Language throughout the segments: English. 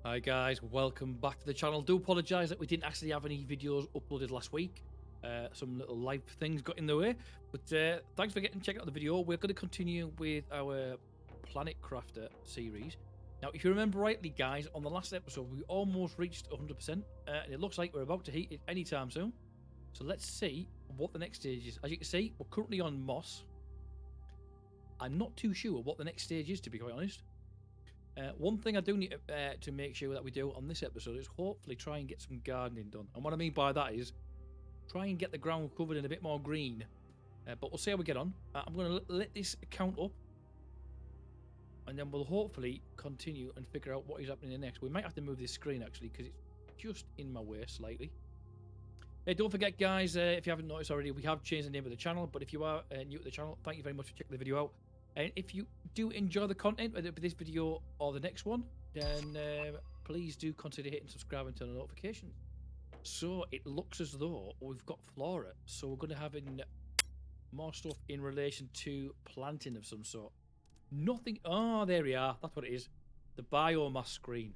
Hi guys, welcome back to the channel. Do apologise that we didn't actually have any videos uploaded last week. Some little life things got in the way, but thanks for checking out the video. We're going to continue with our Planet Crafter series. Now, if you remember rightly, guys, on the last episode we almost reached 100%, and it looks like we're about to hit it anytime soon. So let's see what the next stage is. As you can see, we're currently on Moss. I'm not too sure what the next stage is, to be quite honest. One thing I do need to make sure that we do on this episode is hopefully try and get some gardening done. And what I mean by that is try and get the ground covered in a bit more green. But we'll see how we get on. I'm going to let this count up. And then we'll hopefully continue and figure out what is happening next. We might have to move this screen actually because it's just in my way slightly. Hey, don't forget guys, if you haven't noticed already, we have changed the name of the channel. But if you are new to the channel, thank you very much for checking the video out. And if you do enjoy the content, whether it be this video or the next one, then please do consider hitting subscribe and turn on notifications. So it looks as though we've got flora. So we're going to have more stuff in relation to planting of some sort. Nothing. Oh, there we are. That's what it is. The biomass screen,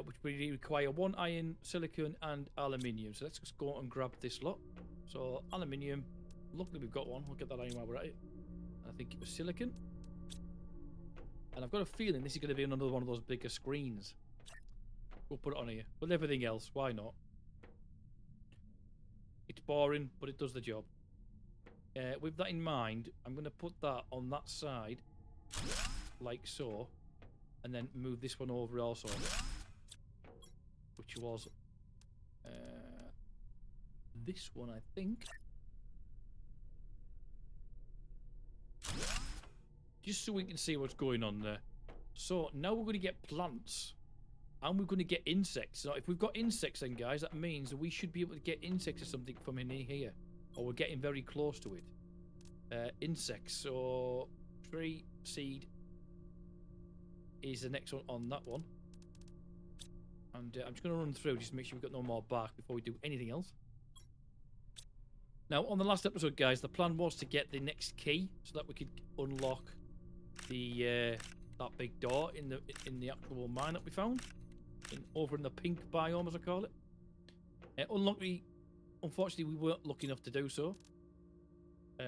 which we require 1 iron, silicon, and aluminium. So let's just go and grab this lot. So aluminium. Luckily we've got one. We'll get that iron while we're at it. I think it was silicon. And I've got a feeling this is going to be another one of those bigger screens. We'll put it on here. With everything else, why not? It's boring, but it does the job. With that in mind, I'm going to put that on that side, like so. And then move this one over also. Which was this one, I think. Just so we can see what's going on there. So now we're going to get plants. And we're going to get insects. Now if we've got insects then guys, that means that we should be able to get insects or something from in here. Or we're getting very close to it. Insects. So tree, seed is the next one on that one. And I'm just going to run through just to make sure we've got no more bark before we do anything else. Now on the last episode guys, the plan was to get the next key so that we could unlock the that big door in the actual mine that we found over in the pink biome, as I call it. Unfortunately we weren't lucky enough to do so.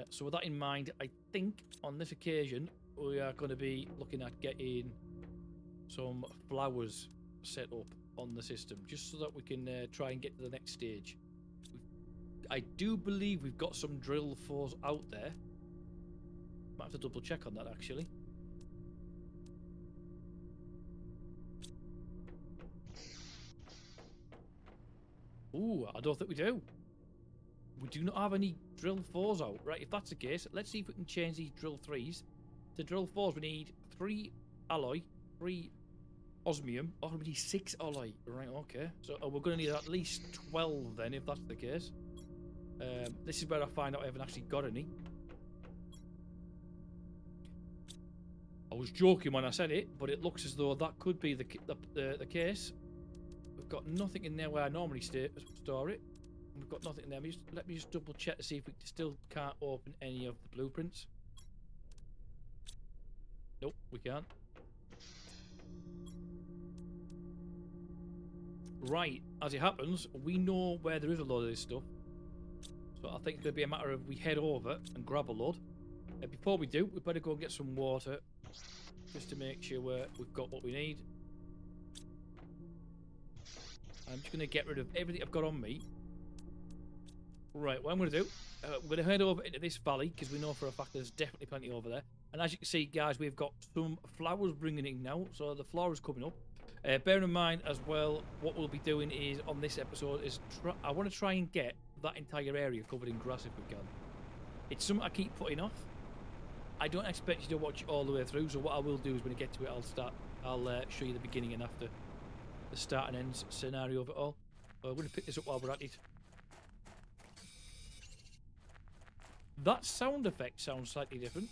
So with that in mind, I think on this occasion we are going to be looking at getting some flowers set up on the system just so that we can try and get to the next stage. I do believe we've got some drill fours out there. Might have to double check on that actually. Ooh, I don't think we do. We do not have any drill 4s out. Right, if that's the case, let's see if we can change these drill 3s. To drill 4s, we need 3 alloy, 3 osmium. Oh, we need 6 alloy. Right, okay. So we're going to need at least 12 then, if that's the case. This is where I find out I haven't actually got any. I was joking when I said it, but it looks as though that could be the case. We've got nothing in there where I normally store it. We've got nothing in there. Let me just double check to see if we still can't open any of the blueprints. Nope, we can't. Right, as it happens, we know where there is a load of this stuff. So I think it's going to be a matter of we head over and grab a load. And before we do, we better go and get some water. Just to make sure we've got what we need. I'm just going to get rid of everything I've got on me. Right, what I'm going to do, we're going to head over into this valley because we know for a fact there's definitely plenty over there. And as you can see, guys, we've got some flowers bringing in now, so the flora's coming up. Bear in mind as well, what we'll be doing is on this episode is I want to try and get that entire area covered in grass if we can. It's something I keep putting off. I don't expect you to watch it all the way through, so what I will do is when I get to it, I'll show you the beginning and after, the start and end scenario of it all. So I'm going to pick this up while we're at it. That sound effect sounds slightly different.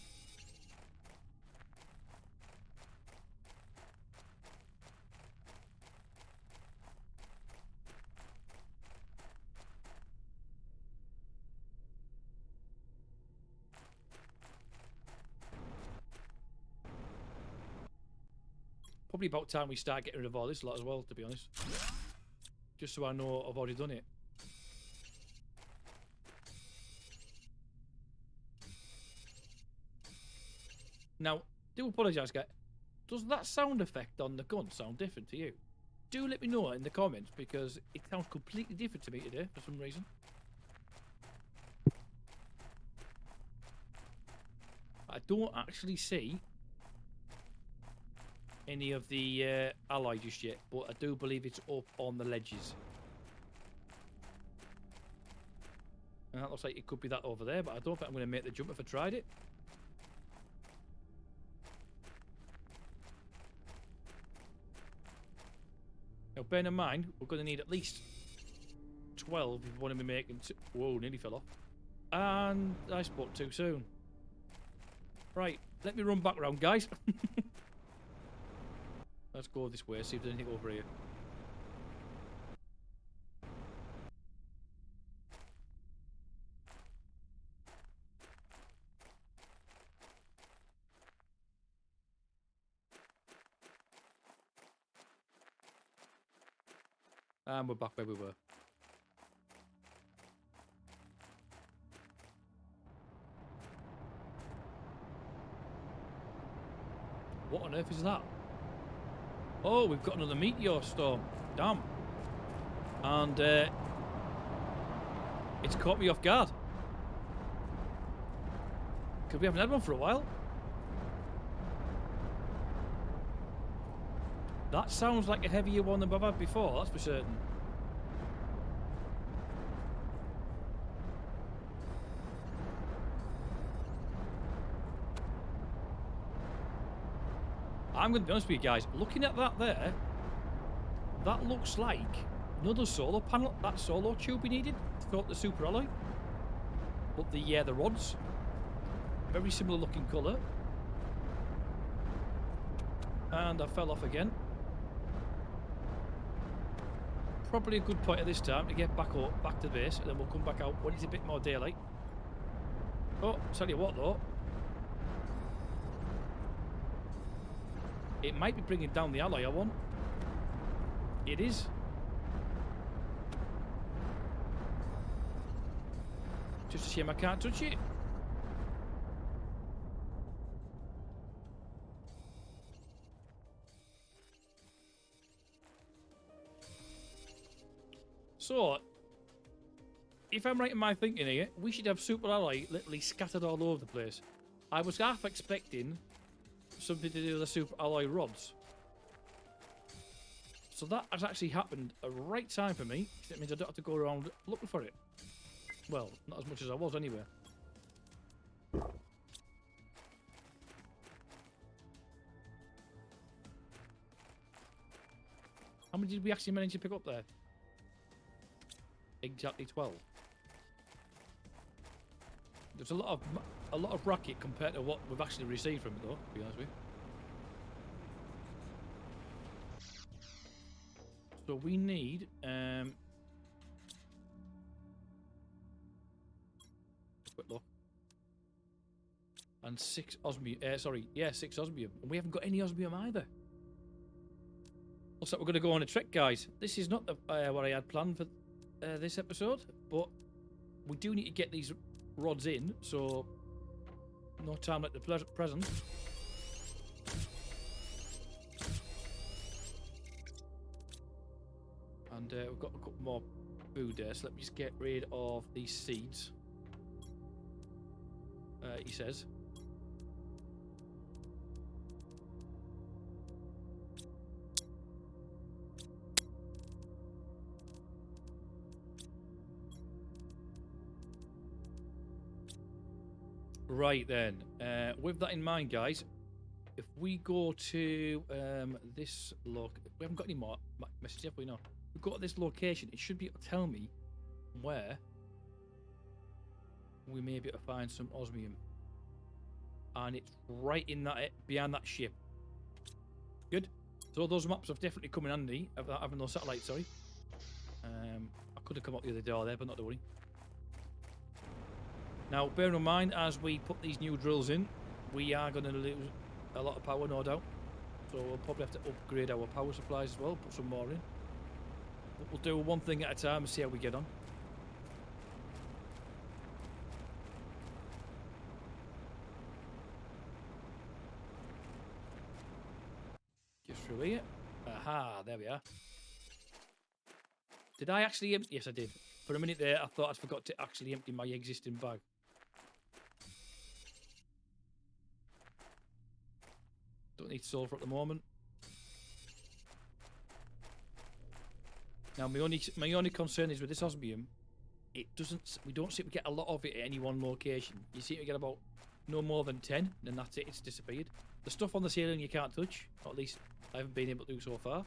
Probably about time we start getting rid of all this lot as well, to be honest. Just so I know I've already done it. Now, do apologise, guys. Does that sound effect on the gun sound different to you? Do let me know in the comments, because it sounds completely different to me today for some reason. I don't actually see any of the ally just yet, but I do believe it's up on the ledges. And that looks like it could be that over there, but I don't think I'm going to make the jump if I tried it. Now, bear in mind, we're going to need at least 12 if we want to be making... Whoa, nearly fell off. And I spoke too soon. Right, let me run back around, guys. Let's go this way, see if there's anything over here. And we're back where we were. What on earth is that? Oh, we've got another meteor storm. Damn. And it's caught me off guard. Because we haven't had one for a while. That sounds like a heavier one than I've had before, that's for certain. I'm going to be honest with you guys, looking at that there, that looks like another solar panel, that solar tube we needed to coat the super alloy. But the rods, very similar looking colour. And I fell off again. Probably a good point at this time to get back up, back to the base, and then we'll come back out when it's a bit more daylight. Oh, tell you what though. It might be bringing down the alloy I want. It is. Just a shame I can't touch it. So, if I'm right in my thinking here, we should have super alloy literally scattered all over the place. I was half expecting something to do with the super alloy rods. So that has actually happened a right time for me. That means I don't have to go around looking for it. Well, not as much as I was anyway. How many did we actually manage to pick up there? Exactly 12. There's a lot of racket compared to what we've actually received from it, though, to be honest with you. So we need quick look. And 6 osmium. 6 osmium. And we haven't got any osmium either. Looks like we're going to go on a trek, guys. This is not the, what I had planned for this episode, but we do need to get these rods in, so no time like the present. And we've got a couple more food there, so let me just get rid of these seeds. He says. Right then, with that in mind, guys, if we go to this look, we haven't got any more messages, have we? No. We go to this location, it should be able to tell me where we may be able to find some osmium, and it's right in that behind that ship. Good. So those maps have definitely come in handy. Having those satellites, sorry. I could have come up the other door there, but not to worry. Now, bear in mind, as we put these new drills in, we are going to lose a lot of power, no doubt. So we'll probably have to upgrade our power supplies as well, put some more in. But we'll do one thing at a time and see how we get on. Just through here. Aha, there we are. Did I actually empty? Yes, I did. For a minute there, I thought I forgot to actually empty my existing bag. Don't need sulfur at the moment. Now, my only concern is with this osmium, it doesn't. We don't seem to get a lot of it at any one location. You seem to get about no more than 10, and then that's it. It's disappeared. The stuff on the ceiling you can't touch. Or at least I haven't been able to so far.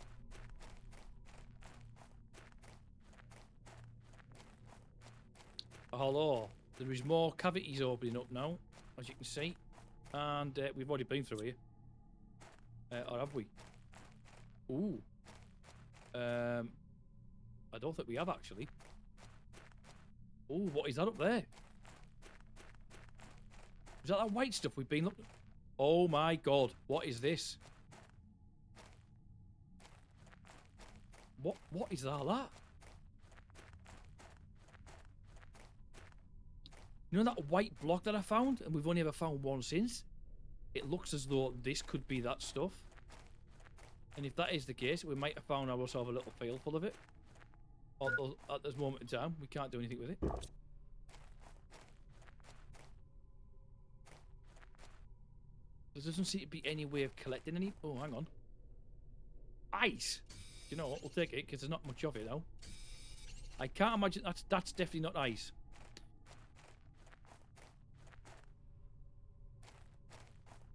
Hello. There is more cavities opening up now, as you can see, and we've already been through here. Or have we? Ooh. I don't think we have actually. Ooh, what is that up there? Is that white stuff we've been looking? Oh my god, what is this? What is all that? You know that white block that I found, and we've only ever found one since? It looks as though this could be that stuff. And if that is the case, we might have found ourselves a little field full of it. Although at this moment in time, we can't do anything with it. There doesn't seem to be any way of collecting any. Oh, hang on. Ice! You know what? We'll take it because there's not much of it now. I can't imagine that's definitely not ice.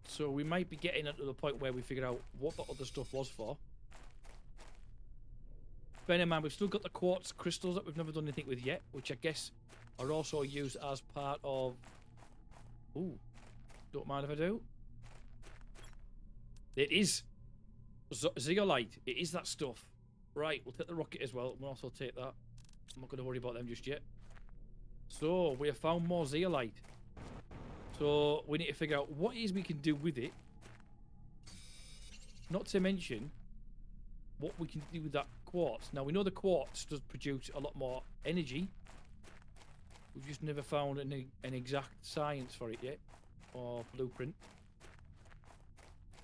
So we might be getting to the point where we figure out what the other stuff was for. Bear in mind, we've still got the quartz crystals that we've never done anything with yet, which I guess are also used as part of... Ooh, don't mind if I do. It is zeolite. It is that stuff. Right, we'll take the rocket as well. We'll also take that. I'm not going to worry about them just yet. So, we have found more zeolite. So, we need to figure out what it is we can do with it. Not to mention what we can do with that quartz. Now, we know the quartz does produce a lot more energy. We've just never found an exact science for it yet. Or blueprint.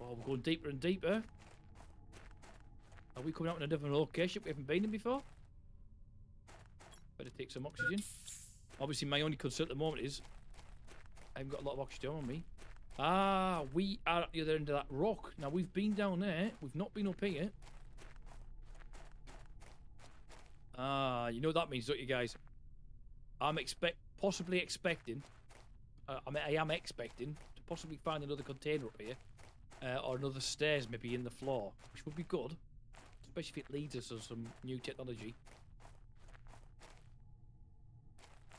Oh, we're going deeper and deeper. Are we coming out in a different location we haven't been in before? Better take some oxygen. Obviously, my only concern at the moment is I haven't got a lot of oxygen on me. Ah, we are at the other end of that rock. Now, we've been down there. We've not been up here. Ah, you know what that means, don't you, guys? I'm possibly expecting... I am expecting to possibly find another container up here. Or another stairs maybe in the floor. Which would be good. Especially if it leads us to some new technology.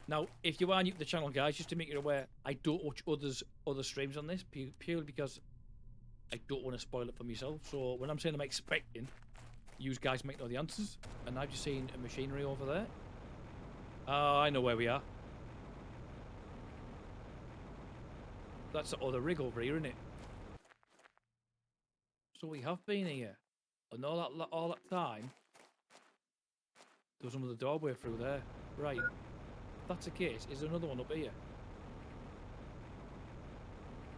Now, if you are new to the channel, guys, just to make you aware, I don't watch other streams on this purely because I don't want to spoil it for myself. So when I'm saying I'm expecting, you guys might know the answers. And I've just seen a machinery over there. Oh, I know where we are. That's the other rig over here, isn't it? So we have been here. And all that time, there was another doorway through there. Right. If that's the case, is there another one up here?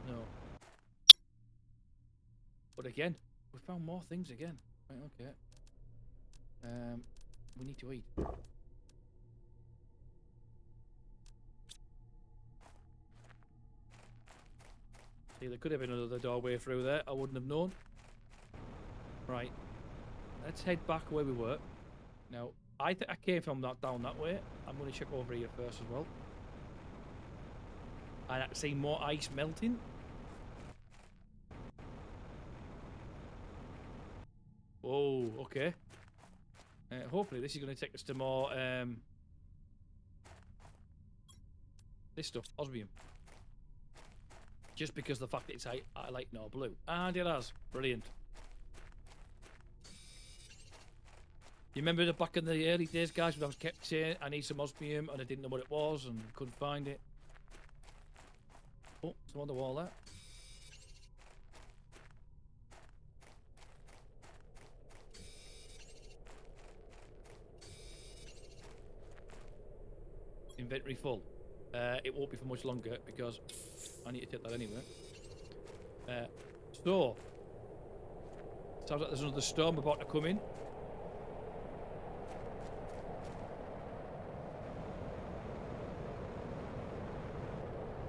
No. But again, we found more things again. Right, okay. We need to eat. See, there could have been another doorway through there. I wouldn't have known. Right. Let's head back where we were. Now, I think I came from down that way. I'm going to check over here first as well. And I can see more ice melting. Whoa, okay. Hopefully this is going to take us to more this stuff, osmium. Just because the fact that it's highlight no blue. And it has. Brilliant. You remember back in the early days, guys, when I was kept saying I need some osmium and I didn't know what it was and couldn't find it. Oh, some on the wall there. inventory full. It won't be for much longer because I need to take that anyway. So, sounds like there's another storm about to come in.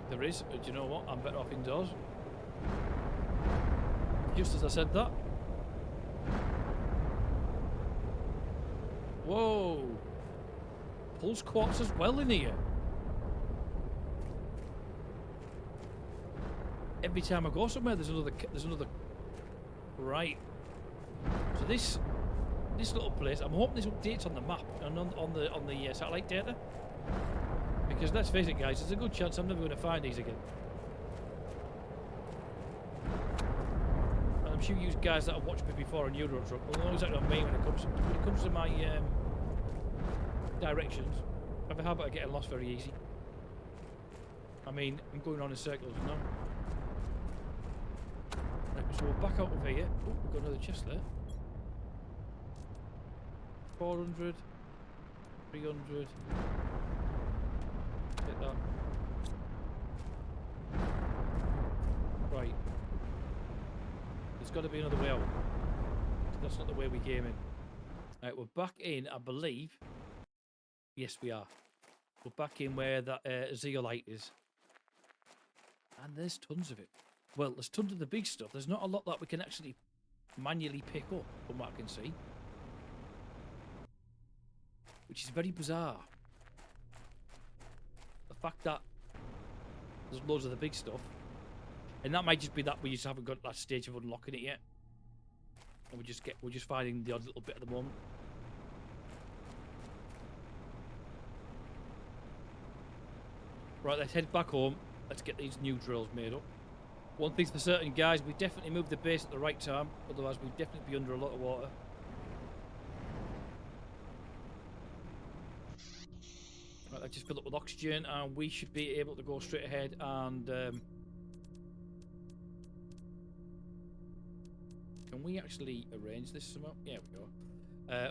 There is. Do you know what? I'm better off indoors. Just as I said that. Whoa! Pulse quartz as well in here. Every time I go somewhere, there's another. Right. So this little place, I'm hoping this updates on the map and on the satellite data. Because let's face it, guys, there's a good chance I'm never going to find these again. And I'm sure you guys that have watched me before on Euro Truck will know exactly what I mean when it comes to my directions. I have a habit of getting lost very easy. I mean, I'm going on in circles now. Right, so we're back out of here. Oh, we've got another chest there. 400, 300. Take that. Right. There's got to be another way out. That's not the way we came in. Right, we're back in, I believe. Yes, we are. We're back in where that zeolite is. And there's tons of it. Well, there's tons of the big stuff. There's not a lot that we can actually manually pick up, from what I can see. Which is very bizarre. The fact that there's loads of the big stuff. And that might just be that we just haven't got to that stage of unlocking it yet. And we're just finding the odd little bit at the moment. Right, let's head back home. Let's get these new drills made up. One thing's for certain, guys, we definitely moved the base at the right time. Otherwise, we'd definitely be under a lot of water. Right, let's just fill up with oxygen, and we should be able to go straight ahead and... can we actually arrange this somehow? Yeah, we go.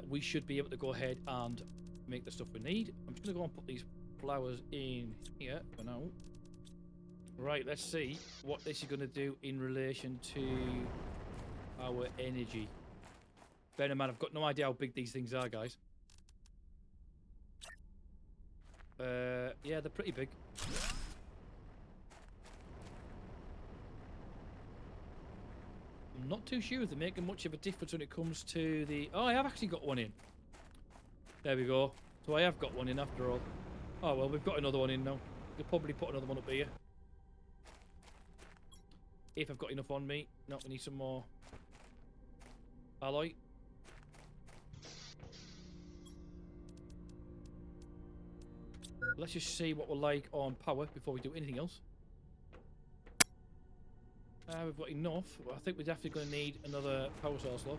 We should be able to go ahead and make the stuff we need. I'm just going to go and put these flowers in here for now. Right, let's see what this is going to do in relation to our energy. Bear in mind, I've got no idea how big these things are, guys. Yeah, they're pretty big. I'm not too sure if they're making much of a difference when it comes to the... Oh, I have actually got one in. There we go. So I have got one in after all. Oh, well, we've got another one in now. We could probably put another one up here. If I've got enough on me. No, we need some more alloy. Let's just see what we're like on power before we do anything else. We've got enough. Well, I think we're definitely going to need another power source, though.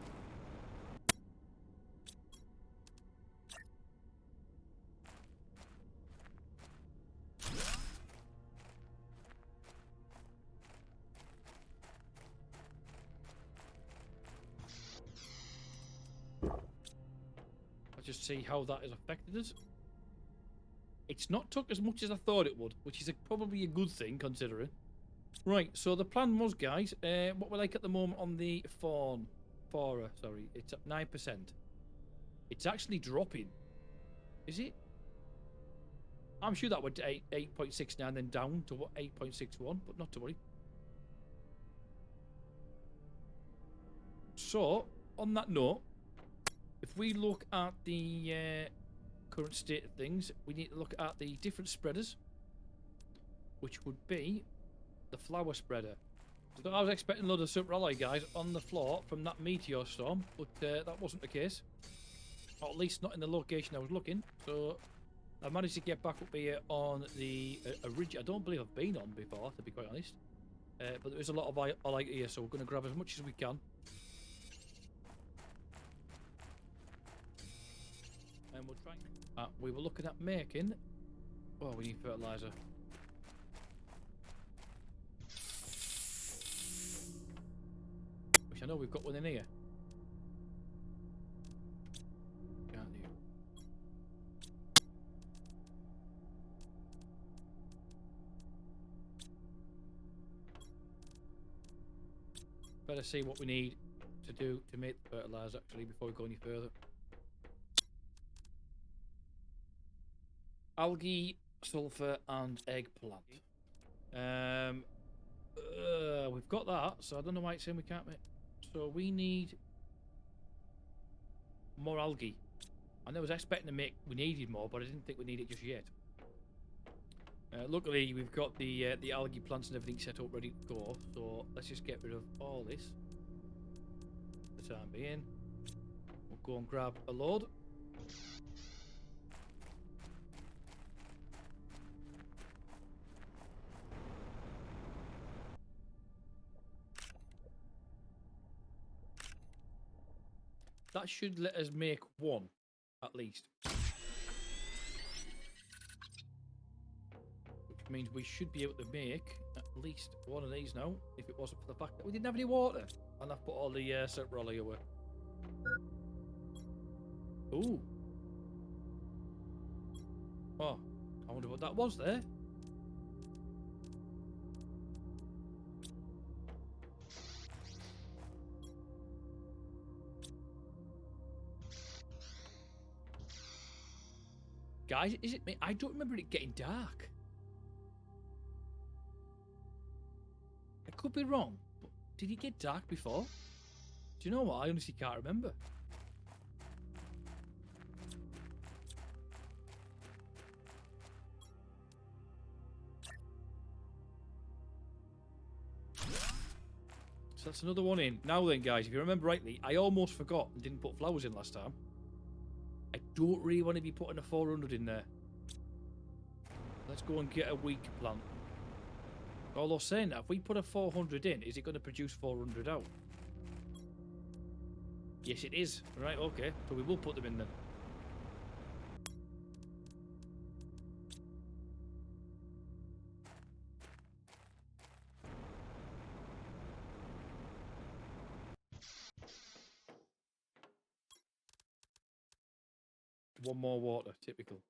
Let's just see how that has affected us. It's not took as much as I thought it would, which is probably a good thing, considering. Right, so the plan was, guys, what we're like at the moment on the Fora, sorry, it's at 9%. It's actually dropping. Is it? I'm sure that went to 8.69, then down to what, 8.61, but not to worry. So, on that note, if we look at the current state of things, we need to look at the different spreaders, which would be the flower spreader. So I was expecting a load of super alloy guys on the floor from that meteor storm, but that wasn't the case. Or at least not in the location I was looking. So I managed to get back up here on the ridge I don't believe I've been on before, to be quite honest. But there is a lot of alloy here, so we're going to grab as much as we can. And we'll try. We were looking at making... Oh, we need fertilizer. Which I know we've got one in here. Can't you? Better see what we need to do to make the fertilizer actually before we go any further. Algae, sulfur, and eggplant. We've got that, so I don't know why it's saying we can't make. So we need more algae. I was expecting to make. We needed more, but I didn't think we need it just yet. Luckily, we've got the algae plants and everything set up ready to go. So let's just get rid of all this for the time being. We'll go and grab a load. That should let us make one, at least. Which means we should be able to make at least one of these now, if it wasn't for the fact that we didn't have any water. And I've put all the shorturl away. Ooh. Oh, I wonder what that was there. Guys, is it me? I don't remember it getting dark. I could be wrong, but did it get dark before? Do you know what? I honestly can't remember. So that's another one in. Now then, guys, if you remember rightly, I almost forgot and didn't put flowers in last time. I don't really want to be putting a 400 in there. Let's go and get a weaker plant. Although saying that, if we put a 400 in, is it going to produce 400 out? Yes, it is. Right, okay. So we will put them in then. One more water, typical.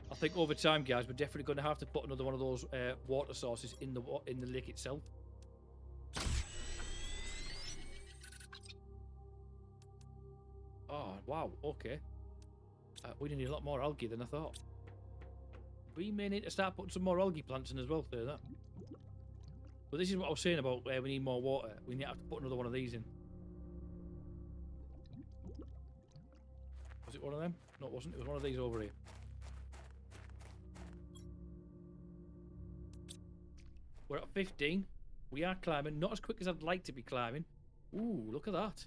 I think over time, guys, we're definitely going to have to put another one of those water sources in the lake itself. Oh wow, okay. We need a lot more algae than I thought. We may need to start putting some more algae plants in as well for that. But this is what I was saying about we need more water. We need to have to put another one of these in. Was it one of them? No, it wasn't. It was one of these over here. We're at 15. We are climbing. Not as quick as I'd like to be climbing. Ooh, look at that.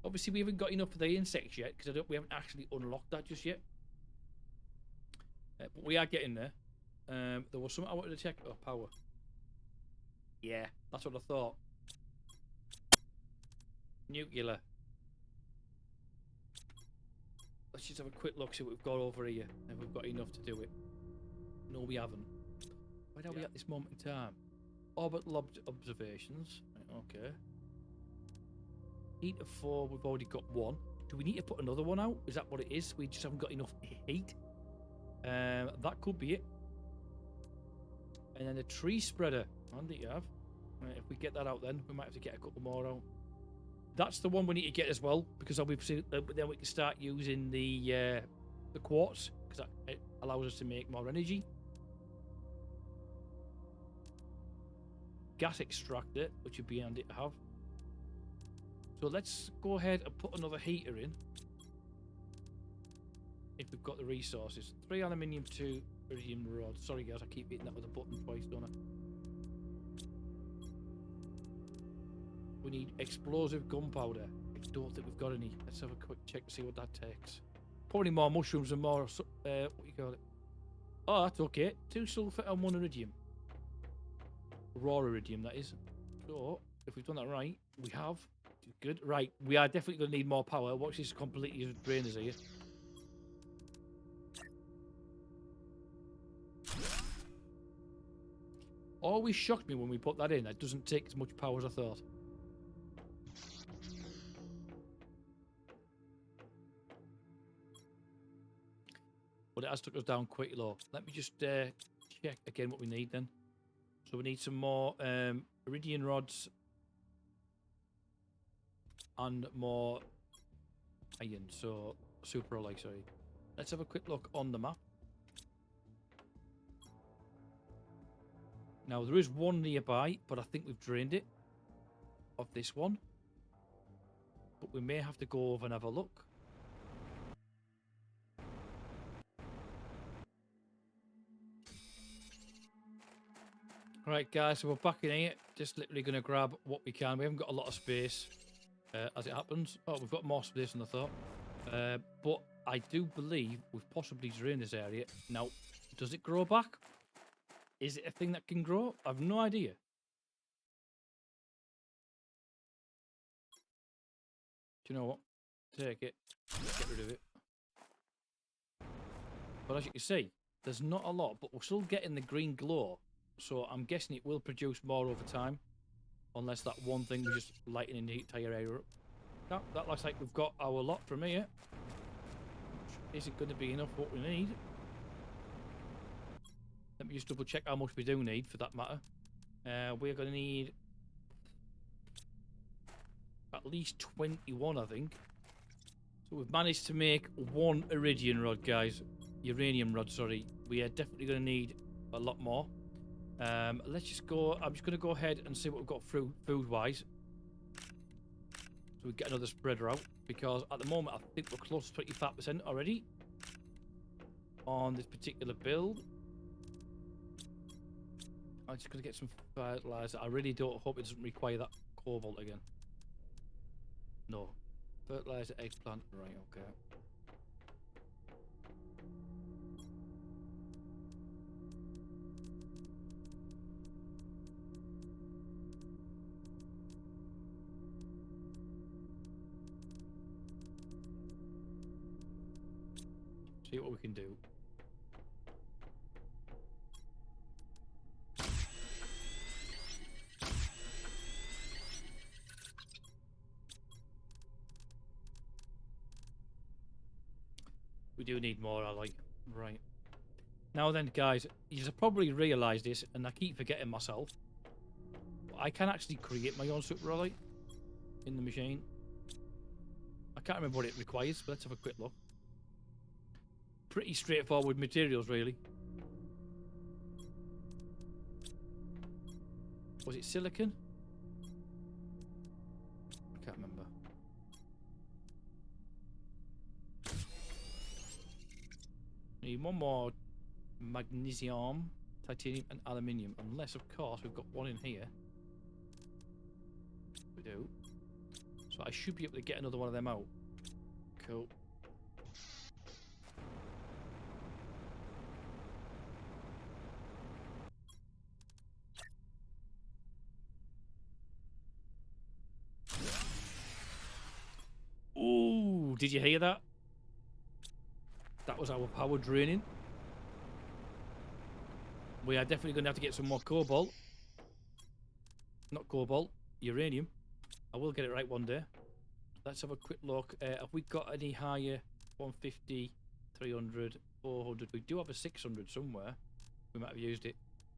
Obviously, we haven't got enough for the insects yet because we haven't actually unlocked that just yet. But we are getting there. There was something I wanted to check. Oh, power. Yeah, that's what I thought. Nuclear. Let's just have a quick look, see what we've got over here. If we've got enough to do it. No, we haven't. Where are we at this moment in time? Orbital observations. Right, okay. Heat of 4, we've already got one. Do we need to put another one out? Is that what it is? We just haven't got enough heat. That could be it. And then the tree spreader. Handy to have. Right, if we get that out, then we might have to get a couple more out. That's the one we need to get as well, because obviously then we can start using the quartz, because it allows us to make more energy. Gas extractor, which would be handy to have. So let's go ahead and put another heater in, if we've got the resources. 3 aluminium, 2 iridium rods. Sorry guys, I keep hitting that with a button twice, don't I? We need explosive gunpowder. I don't think we've got any. Let's have a quick check to see what that takes. Probably more mushrooms and more, what do you call it? Oh, that's okay. 2 sulfur and 1 iridium. Raw iridium, that is. So, if we've done that right, we have. Good. Right, we are definitely going to need more power. Watch this completely drain us here. Always shocked me when we put that in. It doesn't take as much power as I thought. but it has took us down quite low. Let me just check again what we need then. So we need some more iridium rods and more iron. So super alloy, sorry. Let's have a quick look on the map. Now there is one nearby, but I think we've drained it of this one. But we may have to go over and have a look. Right, guys, so we're back in here. Just literally going to grab what we can. We haven't got a lot of space, as it happens. Oh, we've got more space than I thought. But I do believe we've possibly drained this area. Now, does it grow back? Is it a thing that can grow? I've no idea. Do you know what? Take it. Get rid of it. But as you can see, there's not a lot, but we're still getting the green glow. So I'm guessing it will produce more over time. Unless that one thing was just lightening the entire area up. No, that looks like we've got our lot from here. Which isn't going to be enough for what we need. Let me just double check how much we do need for that matter. We're going to need at least 21, I think. So we've managed to make one iridium rod, guys. Uranium rod, sorry. We are definitely going to need a lot more. Let's just go. I'm just going to go ahead and see what we've got food-wise. So we get another spreader out. Because at the moment, I think we're close to 25% already. On this particular build. I'm just going to get some fertilizer. I really don't hope it doesn't require that cobalt again. No. Fertilizer, eggplant. Right, okay. See what we can do. We do need more alloy. Right. Now then, guys, you've probably realised this, and I keep forgetting myself. But I can actually create my own super alloy in the machine. I can't remember what it requires, but let's have a quick look. Pretty straightforward materials, really. Was it silicon? I can't remember. Need one more magnesium, titanium, and aluminium. Unless, of course, we've got one in here. We do. So I should be able to get another one of them out. Cool. Ooh, did you hear that? That was our power draining. We are definitely going to have to get some more cobalt. Not cobalt, uranium. I will get it right one day. Let's have a quick look. Have we got any higher? 150, 300, 400. We do have a 600 somewhere. We might have used it.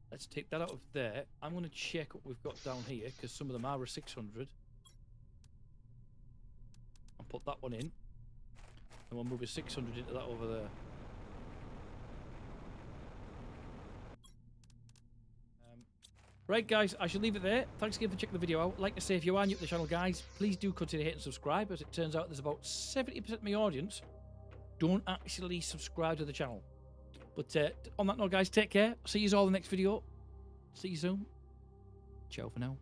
Let's take that out of there. I'm going to check what we've got down here, because some of them are a 600. I'll put that one in. And we'll move a 600 into that over there. Right, guys, I shall leave it there. Thanks again for checking the video out. Like I say, if you are new to the channel, guys, please do consider hitting subscribe. As it turns out, there's about 70% of my audience don't actually subscribe to the channel. But on that note, guys, take care. See you all in the next video. See you soon. Ciao for now.